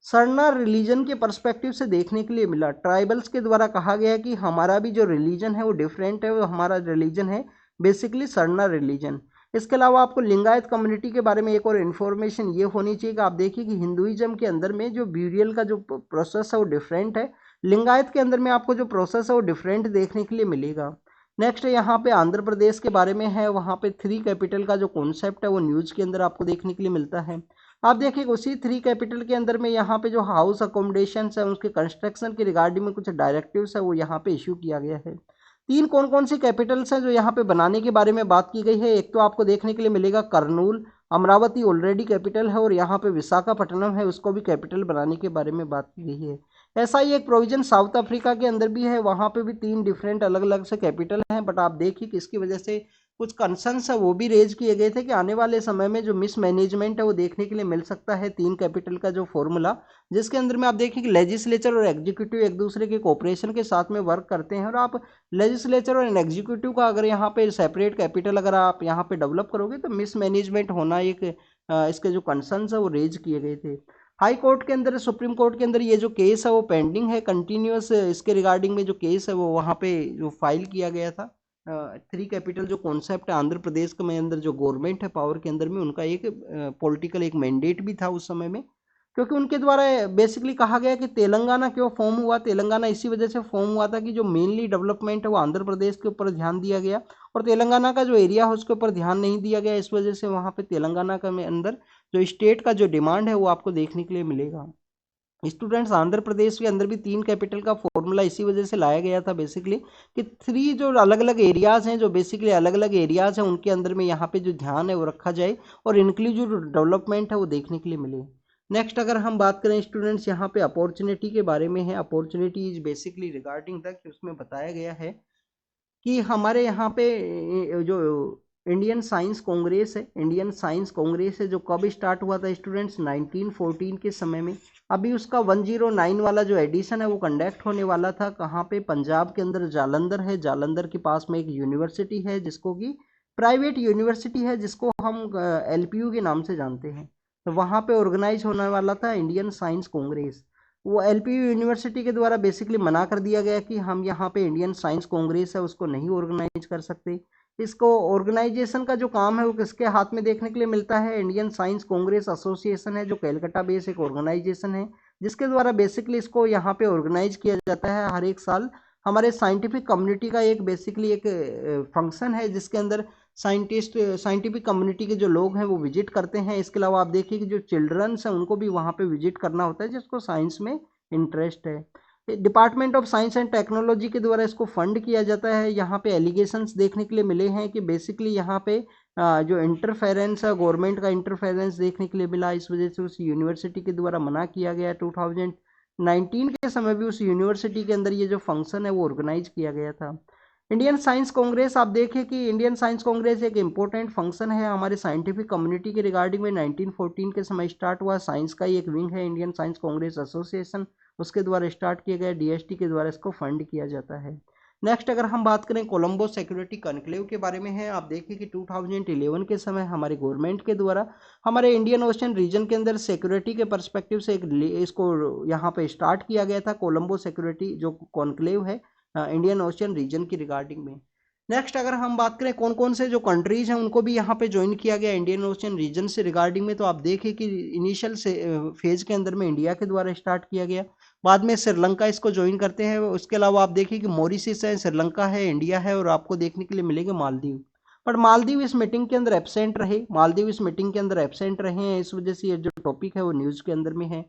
सरना रिलीजन के पर्सपेक्टिव से देखने के लिए मिला। ट्राइबल्स के द्वारा कहा गया कि हमारा भी जो रिलीजन है वो डिफरेंट है, वो हमारा रिलीजन है बेसिकली सरना रिलीजन। इसके अलावा आपको लिंगायत कम्युनिटी के बारे में एक और इन्फॉर्मेशन ये होनी चाहिए कि आप देखिए कि हिंदुइज्म के अंदर में जो ब्यूरियल का जो प्रोसेस है वो डिफरेंट है, लिंगायत के अंदर में आपको जो प्रोसेस है वो डिफरेंट देखने के लिए मिलेगा। नेक्स्ट यहाँ पे आंध्र प्रदेश के बारे में है, वहाँ पे 3 कैपिटल का जो कॉन्सेप्ट है वो न्यूज़ के अंदर आपको देखने के लिए मिलता है। आप देखिए उसी 3 कैपिटल के अंदर में यहाँ पे जो हाउस अकोमोडेशन है उसके कंस्ट्रक्शन के रिगार्डिंग में कुछ डायरेक्टिव्स है वो यहाँ पे इशू किया गया है। 3 कौन कौन सी कैपिटल्स हैं जो यहाँ पे बनाने के बारे में बात की गई है, एक तो आपको देखने के लिए मिलेगा कर्नूल, अमरावती ऑलरेडी कैपिटल है और यहाँ पे विशाखापट्टनम है उसको भी कैपिटल बनाने के बारे में बात की गई है। ऐसा ही एक प्रोविजन साउथ अफ्रीका के अंदर भी है, वहाँ पे भी 3 डिफरेंट अलग अलग से कैपिटल हैं, बट आप देखिए कि इसकी वजह से कुछ कंसर्न्स है वो भी रेज किए गए थे कि आने वाले समय में जो मिसमैनेजमेंट है वो देखने के लिए मिल सकता है 3 कैपिटल का जो फॉर्मूला, जिसके अंदर में आप देखिए कि लेजिस्लेचर और एग्जीक्यूटिव एक दूसरे के कोऑपरेशन के साथ में वर्क करते हैं और आप लेजिस्लेचर और एग्जीक्यूटिव का अगर यहाँ पे सेपरेट कैपिटल अगर आप यहाँ पे डेवलप करोगे तो मिसमैनेजमेंट होना एक इसके जो कंसर्न्स है वो रेज किए गए थे। हाई कोर्ट के अंदर, सुप्रीम कोर्ट के अंदर ये जो केस है वो पेंडिंग है कंटिन्यूस, इसके रिगार्डिंग में जो केस है वो वहाँ पे जो फाइल किया गया था। 3 कैपिटल जो कॉन्सेप्ट है आंध्र प्रदेश के में अंदर जो गवर्नमेंट है पावर के अंदर में उनका एक पॉलिटिकल एक मैंडेट भी था उस समय में, क्योंकि उनके द्वारा बेसिकली कहा गया कि तेलंगाना क्यों फॉर्म हुआ, तेलंगाना इसी वजह से फॉर्म हुआ था कि जो मेनली डेवलपमेंट है वो आंध्र प्रदेश के ऊपर ध्यान दिया गया और तेलंगाना का जो एरिया है उसके ऊपर ध्यान नहीं दिया गया, इस वजह से वहाँ पे तेलंगाना का में अंदर जो स्टेट का जो डिमांड है वो आपको देखने के लिए मिलेगा। स्टूडेंट्स आंध्र प्रदेश के अंदर भी 3 कैपिटल का फॉर्मूला इसी वजह से लाया गया था बेसिकली कि 3 जो अलग अलग एरियाज़ हैं, जो बेसिकली अलग अलग एरियाज़ हैं उनके अंदर में यहाँ पे जो ध्यान है वो रखा जाए और इंक्लूसिव डेवलपमेंट है वो देखने के लिए मिले। नेक्स्ट अगर हम बात करें स्टूडेंट्स यहाँ पे अपॉर्चुनिटी के बारे में है, opportunity is basically regarding the कि उसमें बताया गया है कि हमारे यहाँ पे जो इंडियन साइंस कांग्रेस है। इंडियन साइंस कांग्रेस है जो कब स्टार्ट हुआ था स्टूडेंट्स, 1914 के समय में। अभी उसका 109 वाला जो एडिशन है वो कंडक्ट होने वाला था। कहाँ पे, पंजाब के अंदर जालंधर है। जालंधर के पास में एक यूनिवर्सिटी है जिसको कि प्राइवेट यूनिवर्सिटी है, जिसको हम LPU के नाम से जानते हैं। तो वहाँ पे ऑर्गेनाइज होने वाला था इंडियन साइंस कांग्रेस। वो LPU यूनिवर्सिटी के द्वारा बेसिकली मना कर दिया गया कि हम यहाँ पे इंडियन साइंस कांग्रेस है उसको नहीं ऑर्गेनाइज कर सकते। इसको ऑर्गेनाइजेशन का जो काम है वो किसके हाथ में देखने के लिए मिलता है, इंडियन साइंस कांग्रेस एसोसिएशन है जो कलकत्ता बेस एक ऑर्गेनाइजेशन है, जिसके द्वारा बेसिकली इसको यहाँ पे ऑर्गेनाइज किया जाता है हर एक साल। हमारे साइंटिफिक कम्युनिटी का एक बेसिकली एक फंक्शन है जिसके अंदर साइंटिफिक कम्युनिटी के जो लोग हैं वो विजिट करते हैं। इसके अलावा आप देखिए कि जो चिल्ड्रंस हैं उनको भी वहाँ पे विजिट करना होता है जिसको साइंस में इंटरेस्ट है। Department of science and technology के द्वारा इसको फंड किया जाता है। यहाँ पे एलिगेशंस देखने के लिए मिले हैं कि बेसिकली यहाँ पे जो इंटरफेरेंस है, गवर्नमेंट का इंटरफेरेंस देखने के लिए मिला, इस वजह से उस यूनिवर्सिटी के द्वारा मना किया गया। 2019 के समय भी उस यूनिवर्सिटी के अंदर ये जो फंक्शन है वो ऑर्गेनाइज किया गया था। इंडियन साइंस कांग्रेस, आप देखिए कि इंडियन साइंस कांग्रेस एक इंपॉर्टेंट फंक्शन है हमारे साइंटिफिक कम्युनिटी के रिगार्डिंग में। 1914 के समय स्टार्ट हुआ। साइंस का ही एक विंग है इंडियन साइंस कांग्रेस एसोसिएशन, उसके द्वारा स्टार्ट किया गया। DST के द्वारा इसको फंड किया जाता है। नेक्स्ट अगर हम बात करें कोलंबो सिक्योरिटी कॉन्क्लेव के बारे में है। आप देखिए कि 2011 के समय हमारे गवर्नमेंट के द्वारा हमारे इंडियन ओशन रीजन के अंदर सिक्योरिटी के पर्सपेक्टिव से इसको यहाँ पे स्टार्ट किया गया था, कोलंबो सिक्योरिटी जो कॉन्क्लेव है इंडियन ओशन रीजन की रिगार्डिंग में। नेक्स्ट अगर हम बात करें कौन कौन से जो कंट्रीज हैं उनको भी यहाँ पे ज्वाइन किया गया इंडियन ओशन रीजन से रिगार्डिंग में, तो आप देखिए कि इनिशियल से फेज के अंदर में इंडिया के द्वारा स्टार्ट किया गया, बाद में श्रीलंका इसको ज्वाइन करते हैं। उसके अलावा आप देखिए कि मॉरिशस है, श्रीलंका है, इंडिया है और आपको देखने के लिए मिलेंगे मालदीव। पर मालदीव इस मीटिंग के अंदर एब्सेंट रहे, मालदीव इस मीटिंग के अंदर एब्सेंट रहे हैं, इस वजह से ये जो टॉपिक है वो न्यूज़ के अंदर में है।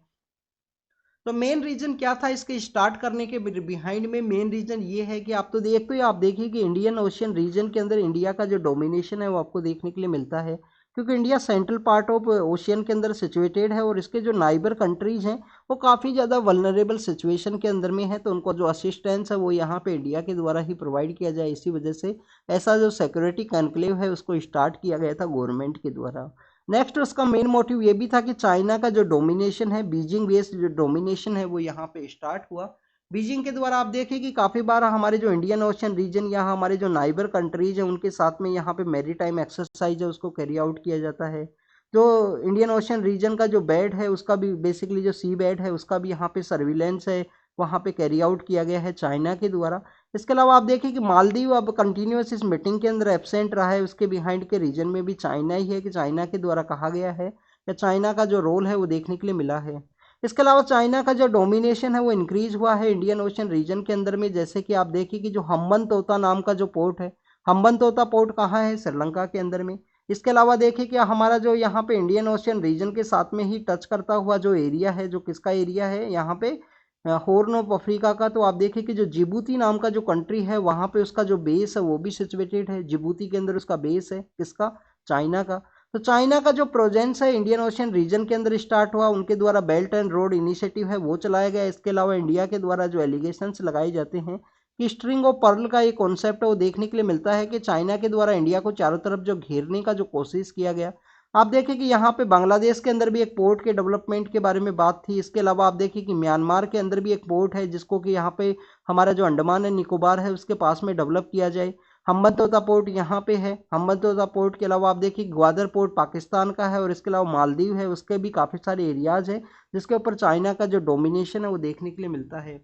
तो मेन रीजन क्या था इसके स्टार्ट करने के बिहाइंड में, मेन रीजन ये है कि आप तो आप देखिए कि इंडियन ओशियन रीजन के अंदर इंडिया का जो डोमिनेशन है वो आपको देखने के लिए मिलता है, क्योंकि India central part of ocean के अंदर सिचुएटेड है और इसके जो नाइबर कंट्रीज हैं वो काफ़ी ज़्यादा वल्नरेबल सिचुएशन के अंदर में है। तो उनको जो असिस्टेंस है वो यहाँ पे इंडिया के द्वारा ही प्रोवाइड किया जाए, इसी वजह से ऐसा जो सिक्योरिटी कॉन्क्लेव है उसको स्टार्ट किया गया था गवर्नमेंट के द्वारा। नेक्स्ट उसका मेन मोटिव ये भी था कि चाइना का जो डोमिनेशन है, बीजिंग बेस्ड जो डोमिनेशन है वो यहाँ पे स्टार्ट हुआ। बीजिंग के द्वारा आप देखिए कि काफ़ी बार हमारे जो इंडियन ओशन रीजन या हमारे जो नाइबर कंट्रीज हैं उनके साथ में यहाँ पे मैरीटाइम एक्सरसाइज है उसको कैरी आउट किया जाता है। जो इंडियन ओशन रीजन का जो बेड है उसका भी बेसिकली जो सी बेड है उसका भी यहाँ पे सर्विलेंस है वहाँ पे कैरी आउट किया गया है चाइना के द्वारा। इसके अलावा आप देखिए कि मालदीव अब कंटिन्यूस इस मीटिंग के अंदर एब्सेंट रहा है, उसके बिहाइंड के रीजन में भी चाइना ही है कि चाइना के द्वारा कहा गया है या चाइना का जो रोल है वो देखने के लिए मिला है। इसके अलावा चाइना का जो डोमिनेशन है वो इंक्रीज हुआ है इंडियन ओशन रीजन के अंदर में, जैसे कि आप देखिए कि जो हम्बनतोता नाम का जो पोर्ट है, हम्बनतोता पोर्ट कहाँ है, श्रीलंका के अंदर में। इसके अलावा देखिए कि हमारा जो यहाँ पे इंडियन ओशन रीजन के साथ में ही टच करता हुआ जो एरिया है, जो किसका एरिया है यहाँ पे, हॉर्न ऑफ अफ्रीका का। तो आप देखिए कि जो जिबूती नाम का जो कंट्री है वहाँ पे उसका जो बेस है वो भी सिचुएटेड है, जिबूती के अंदर उसका बेस है किसका, चाइना का। तो चाइना का जो प्रोजेंस है इंडियन ओशन रीजन के अंदर स्टार्ट हुआ, उनके द्वारा बेल्ट एंड रोड इनिशिएटिव है वो चलाया गया। इसके अलावा इंडिया के द्वारा जो एलिगेशंस लगाए जाते हैं कि स्ट्रिंग ऑफ पर्ल का एक कॉन्सेप्ट है वो देखने के लिए मिलता है कि चाइना के द्वारा इंडिया को चारों तरफ जो घेरने का जो कोशिश किया गया। आप देखिए कि यहाँ पे बांग्लादेश के अंदर भी एक पोर्ट के डेवलपमेंट के बारे में बात थी। इसके अलावा आप देखिए कि म्यांमार के अंदर भी एक पोर्ट है जिसको कि यहाँ पे हमारा जो अंडमान एंड निकोबार है उसके पास में डेवलप किया जाए। हम्बनतोता पोर्ट यहाँ पे है। हम्बनतोता पोर्ट के अलावा आप देखिए ग्वादर पोर्ट पाकिस्तान का है और इसके अलावा मालदीव है, उसके भी काफ़ी सारे एरियाज है जिसके ऊपर चाइना का जो डोमिनेशन है वो देखने के लिए मिलता है।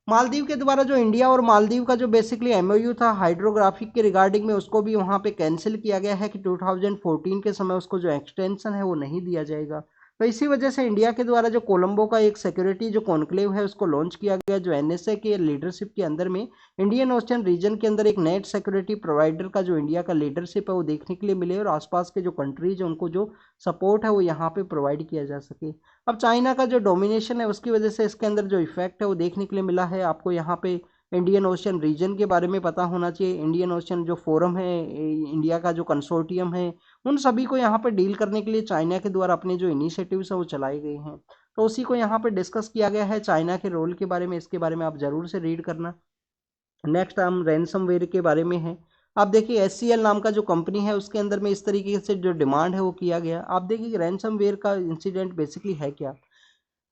मालदीव के द्वारा जो इंडिया और मालदीव का जो बेसिकली MOU था हाइड्रोग्राफिक के रिगार्डिंग में, उसको भी वहाँ पे कैंसिल किया गया है कि 2014 के समय उसको जो एक्सटेंशन है वो नहीं दिया जाएगा। तो इसी वजह से इंडिया के द्वारा जो कोलंबो का एक सिक्योरिटी जो कॉन्क्लेव है उसको लॉन्च किया गया, जो NSA के लीडरशिप के अंदर में इंडियन ओशन रीजन के अंदर एक नेट सिक्योरिटी प्रोवाइडर का जो इंडिया का लीडरशिप है वो देखने के लिए मिले और आसपास के जो कंट्रीज हैं उनको जो सपोर्ट है वो यहाँ पे प्रोवाइड किया जा सके। अब चाइना का जो डोमिनेशन है उसकी वजह से इसके अंदर जो इफेक्ट है वो देखने के लिए मिला है। आपको यहाँ पे इंडियन ओशन रीजन के बारे में पता होना चाहिए। इंडियन ओशन जो फोरम है, इंडिया का जो कंसोर्टियम है, उन सभी को यहाँ पे डील करने के लिए चाइना के द्वारा अपने जो इनिशिएटिव्स है वो चलाए गए हैं। तो उसी को यहाँ पे डिस्कस किया गया है चाइना के रोल के बारे में। इसके बारे में आप ज़रूर से रीड करना। नेक्स्ट हम रैनसमवेयर के बारे में है। आप देखिए HCL नाम का जो कंपनी है उसके अंदर में इस तरीके से जो डिमांड है वो किया गया। आप देखिए कि रैंसमवेयर का इंसिडेंट बेसिकली है क्या,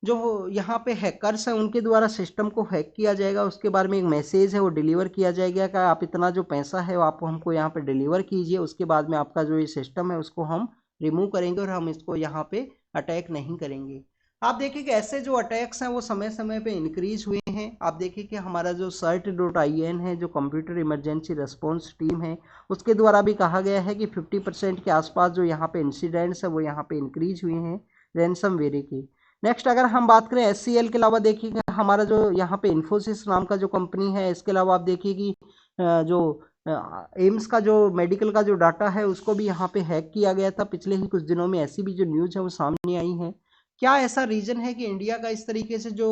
जो यहाँ पे हैकर्स हैं उनके द्वारा सिस्टम को हैक किया जाएगा, उसके बारे में एक मैसेज है वो डिलीवर किया जाएगा कि आप इतना जो पैसा है वो आप हमको यहाँ पे डिलीवर कीजिए, उसके बाद में आपका जो ये सिस्टम है उसको हम रिमूव करेंगे और हम इसको यहाँ पे अटैक नहीं करेंगे। आप देखिए कि ऐसे जो अटैक्स हैं वो समय समय पे इंक्रीज हुए हैं। आप देखिए कि हमारा जो CERT.IN है, जो कंप्यूटर इमरजेंसी रिस्पॉन्स टीम है, उसके द्वारा भी कहा गया है कि 50% के आसपास जो यहाँ पे इंसिडेंट्स है वो यहाँ पे इंक्रीज हुए हैं रैंसमवेयर की। नेक्स्ट अगर हम बात करें HCL के अलावा, देखिए हमारा जो यहाँ पे इन्फोसिस नाम का जो कंपनी है, इसके अलावा आप देखिए कि जो एम्स का जो मेडिकल का जो डाटा है उसको भी यहाँ पे हैक किया गया था पिछले ही कुछ दिनों में। ऐसी भी जो न्यूज़ है वो सामने आई है। क्या ऐसा रीजन है कि इंडिया का इस तरीके से जो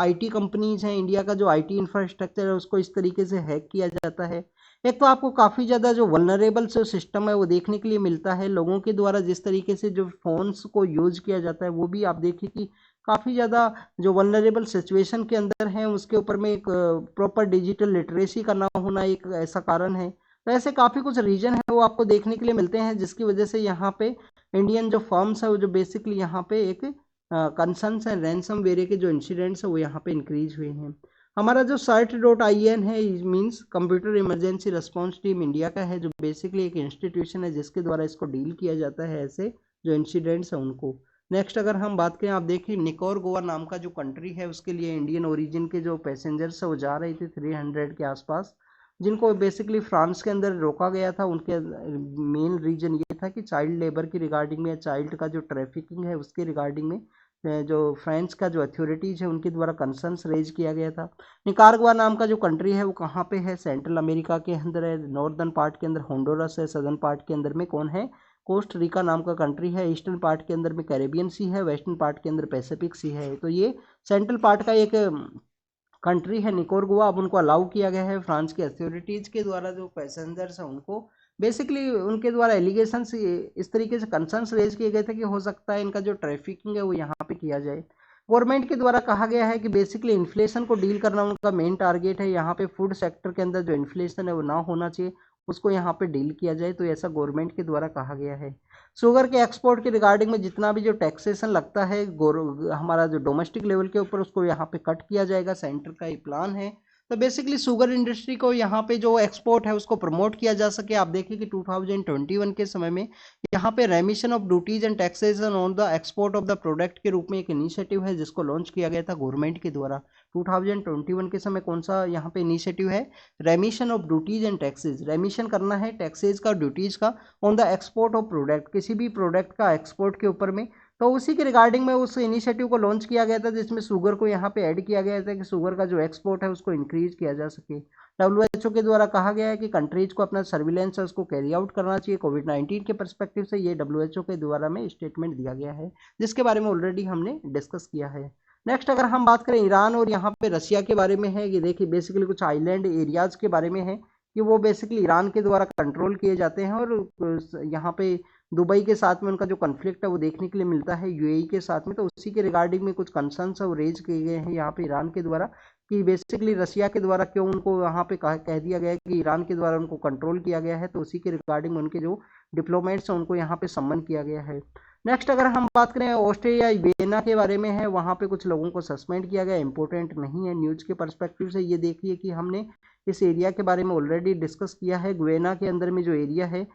IT कंपनीज हैं, इंडिया का जो IT इंफ्रास्ट्रक्चर है उसको इस तरीके से हैक किया जाता है? एक तो आपको काफ़ी ज़्यादा जो वल्नरेबल जो सिस्टम है वो देखने के लिए मिलता है, लोगों के द्वारा जिस तरीके से जो फ़ोन्स को यूज़ किया जाता है वो भी आप देखिए कि काफ़ी ज़्यादा जो वल्नरेबल सिचुएशन के अंदर हैं उसके ऊपर में एक प्रॉपर डिजिटल लिटरेसी का ना होना एक ऐसा कारण है। तो ऐसे काफ़ी कुछ रीजन है वो आपको देखने के लिए मिलते हैं जिसकी वजह से यहाँ पे इंडियन जो फर्म्स है वो जो बेसिकली यहाँ पे एक कंसर्न्स है रैंसमवेयर के जो इंसिडेंट्स है वो यहाँ पे इंक्रीज हुए हैं। हमारा जो CERT.IN है means computer emergency response team India का है, जो बेसिकली एक इंस्टीट्यूशन है जिसके द्वारा इसको डील किया जाता है ऐसे जो इंसिडेंट्स हैं उनको। नेक्स्ट अगर हम बात करें, आप देखिए निकोर गोवा नाम का जो कंट्री है उसके लिए इंडियन ओरिजिन के जो पैसेंजर्स है वो जा रहे थे 300 के आसपास, जिनको बेसिकली फ्रांस के अंदर रोका गया था। उनके मेन रीजन ये था कि चाइल्ड लेबर की रिगार्डिंग में, चाइल्ड का जो ट्रैफिकिंग है उसके रिगार्डिंग में जो फ्रांस का जो अथॉरिटीज़ है उनके द्वारा कंसर्न्स रेज किया गया था। निकारगुआ नाम का जो कंट्री है वो कहाँ पे है? सेंट्रल अमेरिका के अंदर है, नॉर्दर्न पार्ट के अंदर होंडुरास है, सदर्न पार्ट के अंदर में कौन है? कोस्ट रिका नाम का कंट्री है, ईस्टर्न पार्ट के अंदर में कैरेबियन सी है, वेस्टर्न पार्ट के अंदर पैसिफिक सी है। तो ये सेंट्रल पार्ट का एक कंट्री है निकोरगुआ। अब उनको अलाउ किया गया है फ्रांस की अथॉरिटीज़ के द्वारा, जो पैसेंजर्स हैं उनको बेसिकली उनके द्वारा एलिगेशंस इस तरीके से कंसर्न्स रेज किए गए थे कि हो सकता है इनका जो ट्रैफिकिंग है वो यहाँ पे किया जाए। गवर्नमेंट के द्वारा कहा गया है कि बेसिकली इन्फ्लेशन को डील करना उनका मेन टारगेट है। यहाँ पे फूड सेक्टर के अंदर जो इन्फ्लेशन है वो ना होना चाहिए, उसको यहाँ पे डील किया जाए, तो ऐसा गवर्नमेंट के द्वारा कहा गया है। शुगर के एक्सपोर्ट के रिगार्डिंग में जितना भी जो टैक्सेशन लगता है हमारा जो डोमेस्टिक लेवल के ऊपर, उसको यहाँ पे कट किया जाएगा, सेंटर का ये प्लान है। तो बेसिकली शुगर इंडस्ट्री को यहाँ पे जो एक्सपोर्ट है उसको प्रमोट किया जा सके। आप देखिए कि 2021 के समय में यहाँ पे रेमिशन of duties and taxation on the export of the product के रूप में एक इनिशिएटिव है जिसको लॉन्च किया गया था गवर्नमेंट के द्वारा। 2021 के समय कौन सा यहाँ पे इनिशिएटिव है? रेमिशन ऑफ ड्यूटीज एंड टैक्सेज, रेमिशन करना है टैक्सेज का, ड्यूटीज का on the export of product, किसी भी प्रोडक्ट का एक्सपोर्ट के ऊपर में। तो उसी के रिगार्डिंग में उस इनिशिएटिव को लॉन्च किया गया था जिसमें शुगर को यहाँ पे ऐड किया गया था कि शुगर का जो एक्सपोर्ट है उसको इंक्रीज किया जा सके। WHO के द्वारा कहा गया है कि कंट्रीज को अपना सर्विलेंस है उसको कैरी आउट करना चाहिए कोविड-19 के परस्पेक्टिव से। ये WHO के द्वारा में स्टेटमेंट दिया गया है जिसके बारे में ऑलरेडी हमने डिस्कस किया है। नेक्स्ट अगर हम बात करें ईरान और यहाँ पे रशिया के बारे में है, कि देखिए बेसिकली कुछ आइलैंड एरियाज के बारे में है कि वो बेसिकली ईरान के द्वारा कंट्रोल किए जाते हैं, और यहाँ पे दुबई के साथ में उनका जो कन्फ्लिक्ट है वो देखने के लिए मिलता है UAE के साथ में। तो उसी के रिगार्डिंग में कुछ कंसर्न्स है वो रेज किए गए हैं यहाँ पे ईरान के द्वारा, कि बेसिकली रशिया के द्वारा क्यों उनको यहाँ पे कह दिया गया है कि ईरान के द्वारा उनको कंट्रोल किया गया है। तो उसी के रिगार्डिंग उनके जो डिप्लोमेट्स हैं उनको यहाँ पे सम्मन किया गया है। नेक्स्ट अगर हम बात करें ऑस्ट्रेलिया वियना के बारे में है, वहाँ पे कुछ लोगों को सस्पेंड किया गया, इंपॉर्टेंट नहीं है न्यूज़ के परस्पेक्टिव से। ये देखिए कि हमने इस एरिया के बारे में ऑलरेडी डिस्कस किया है। गुएना के अंदर में जो एरिया है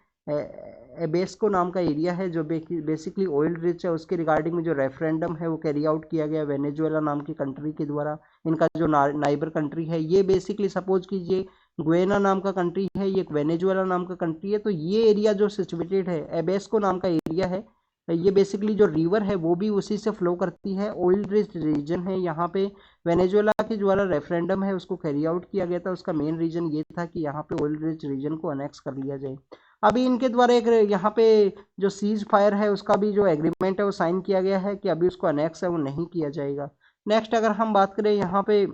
एबेस्को नाम का एरिया है जो बेसिकली ऑयल रिच है, उसके रिगार्डिंग में जो रेफरेंडम है वो कैरी आउट किया गया वेनेजुएला नाम की कंट्री के द्वारा। इनका जो नाइबर कंट्री है ये बेसिकली सपोज कीजिए गुएना नाम का कंट्री है, ये वेनेजुएला नाम का कंट्री है। तो ये एरिया जो सिचुएटेड है एबेस्को नाम का एरिया है, ये बेसिकली जो रिवर है वो भी उसी से फ्लो करती है, ऑयल रिच रीजन है। यहाँ पे वेनेजुएला के द्वारा रेफरेंडम है उसको कैरी आउट किया गया था, उसका मेन रीजन ये था कि यहाँ पे ऑयल रिच रीजन को अनेक्स कर लिया जाए। अभी इनके द्वारा एक यहाँ पे जो सीज फायर है उसका भी जो एग्रीमेंट है वो साइन किया गया है कि अभी उसको अनेक्स है वो नहीं किया जाएगा। नेक्स्ट अगर हम बात करें यहाँ पे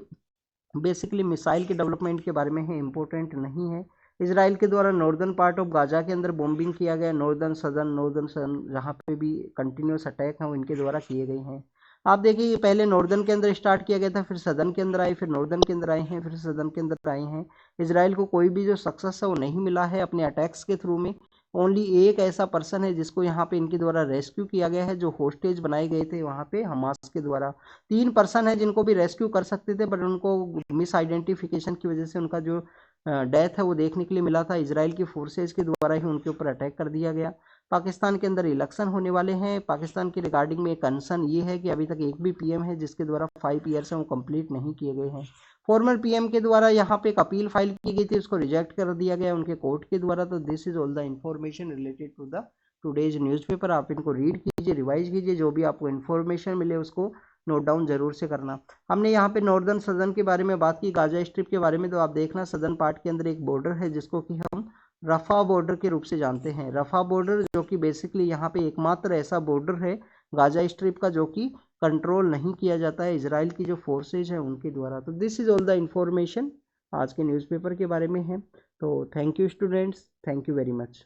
बेसिकली मिसाइल के डेवलपमेंट के बारे में है, इंपॉर्टेंट नहीं है। इसराइल के द्वारा नॉर्दर्न पार्ट ऑफ गाजा के अंदर बॉम्बिंग किया गया, नॉर्दर्न सदर्न जहाँ पे भी कंटिन्यूस अटैक हैं वो इनके द्वारा किए गए हैं। आप देखिए ये पहले नॉर्दर्न के अंदर स्टार्ट किया गया था, फिर सदर्न के अंदर आए, फिर नॉर्दर्न के अंदर आए हैं, फिर सदर्न के अंदर आए हैं। इजराइल को कोई भी जो सक्सेस है वो नहीं मिला है अपने अटैक्स के थ्रू में। ओनली एक ऐसा पर्सन है जिसको यहाँ पे इनके द्वारा रेस्क्यू किया गया है, जो होस्टेज बनाए गए थे वहाँ पे हमास के द्वारा। 3 पर्सन है जिनको भी रेस्क्यू कर सकते थे, बट उनको मिस आइडेंटिफिकेशन की वजह से उनका जो डेथ है वो देखने के लिए मिला था। इजराइल की फोर्सेज के द्वारा ही उनके ऊपर अटैक कर दिया गया। पाकिस्तान के अंदर इलेक्शन होने वाले हैं। पाकिस्तान के रिगार्डिंग में एक कंसर्न ये है कि अभी तक एक भी पीएम है जिसके द्वारा 5 ईयर्स हैं वो कंप्लीट नहीं किए गए हैं। फॉर्मर पीएम के द्वारा यहाँ पे एक अपील फाइल की गई थी, उसको रिजेक्ट कर दिया गया उनके कोर्ट के द्वारा। तो this is all the information related to the today's newspaper. आप इनको रीड कीजिए, रिवाइज कीजिए, जो भी आपको इन्फॉर्मेशन मिले उसको नोट डाउन जरूर से करना। हमने यहाँ पे नॉर्दर्न सदर्न के बारे में बात की, गाजा स्ट्रिप के बारे में। तो आप देखना सदर्न पार्ट के अंदर एक बॉर्डर है जिसको कि हम रफा बॉर्डर के रूप से जानते हैं। रफा बॉर्डर जो कि बेसिकली यहाँ पे एकमात्र ऐसा बॉर्डर है गाजा स्ट्रिप का जो कि कंट्रोल नहीं किया जाता है इजराइल की जो फोर्सेज हैं उनके द्वारा। तो this is all the information आज के न्यूज़पेपर के बारे में है। तो thank you students, thank you very much.